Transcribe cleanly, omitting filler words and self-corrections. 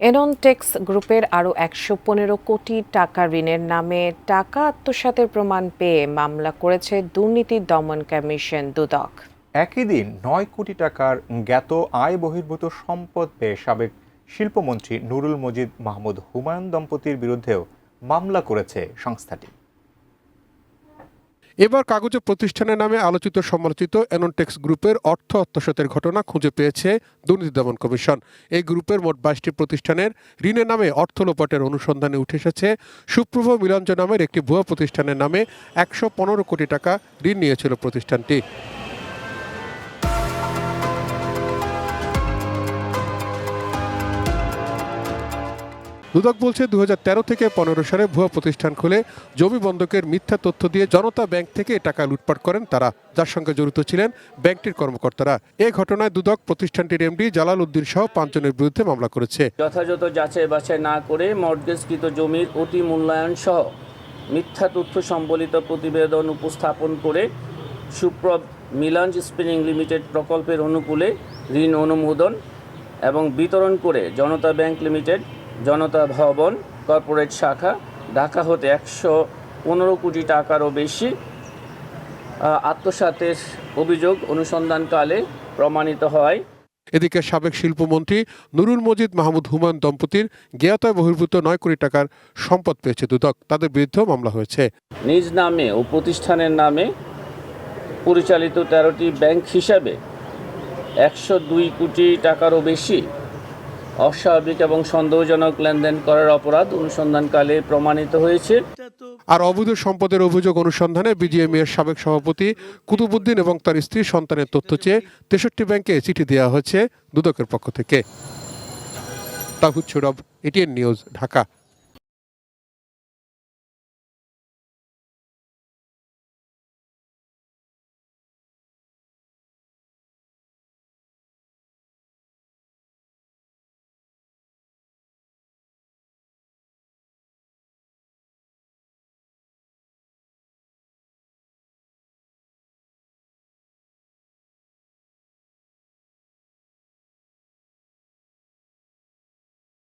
এননটেক্স গ্রুপের আরও ১১৫ কোটি টাকা ঋণের নামে টাকা আত্মসাতের প্রমাণ পেয়ে মামলা করেছে দুর্নীতি দমন কমিশন দুদক। একই দিন ৯ কোটি টাকার জ্ঞাত আয় বহির্ভূত সম্পদ পেয়ে সাবেক শিল্পমন্ত্রী নুরুল মজিদ মাহমুদ হুমায়ুন দম্পতির বিরুদ্ধেও মামলা করেছে সংস্থাটি। এবার কাগজে প্রতিষ্ঠানের নামে আলোচিত সমালোচিত এননটেক্স গ্রুপের অর্থ আত্মসাতের ঘটনা খুঁজে পেয়েছে দুর্নীতি দমন কমিশন। এই গ্রুপের মোট ২২টি প্রতিষ্ঠানের ঋণের নামে অর্থ লোপাটের অনুসন্ধানে উঠে এসেছে সুপ্রভ মিলঞ্চ নামের একটি ভুয়া প্রতিষ্ঠানের নামে ১১৫ কোটি টাকা ঋণ নিয়েছিল প্রতিষ্ঠানটি। দুদক বলছে ২০১৩ থেকে ১৫ সালে ভুয়া প্রতিষ্ঠান খুলে জমি বন্ধকের মিথ্যা তথ্য দিয়ে জনতা ব্যাংক থেকে টাকা লুটপাট করেন তারা, যার সঙ্গে জড়িত ছিলেন ব্যাংকটির কর্মকর্তারা। এ ঘটনায় দুদক প্রতিষ্ঠানটির এমডি জালাল উদ্দিন সহ ৫ জনের বিরুদ্ধে মামলা করেছে। যথাযথ যাচাই বাছাই না করে মর্টগেজকৃত জমির অতি মূল্যায়ন সহ মিথ্যা তথ্য সম্বলিত প্রতিবেদন উপস্থাপন করে সুপ্রভ মিলঞ্চ স্পিনিং লিমিটেড প্রকল্পের অনুকূলে ঋণ অনুমোদন এবং বিতরণ করে জনতা ব্যাংক লিমিটেড, জনতা ভবন কর্পোরেট শাখা, ঢাকা হতে ১১৫ কোটি টাকারও বেশি আত্মসাতের অভিযোগ অনুসন্ধানকালে প্রমাণিত হয়। এদিকে সাবেক শিল্পমন্ত্রী নুরুল মজিদ মাহমুদ হুমায়ুন দম্পতির জ্ঞাতায় বহির্ভূত ৯ কোটি টাকার সম্পদ পেয়েছে দুদক, তাদের বিরুদ্ধেও মামলা হয়েছে। নিজ নামে ও প্রতিষ্ঠানের নামে পরিচালিত ১৩টি ব্যাংক হিসাবে ১০২ কোটি টাকারও বেশি অস্বাভাবিক এবং সন্দেহজনক লেনদেন করার অপরাধ অনুসন্ধানকালে প্রমাণিত হয়েছে। আর অবৈধ সম্পদের অভিযোগ অনুসন্ধানে বিজিএমইএর সাবেক সভাপতি কুতুবুদ্দিন এবং তার স্ত্রী সন্তানের তথ্য চেয়ে ৬৩ ব্যাংকে চিঠি দেওয়া হয়েছে দুদকের পক্ষ থেকে। তাহিদ সৌরভ, এটিএন নিউজ, ঢাকা।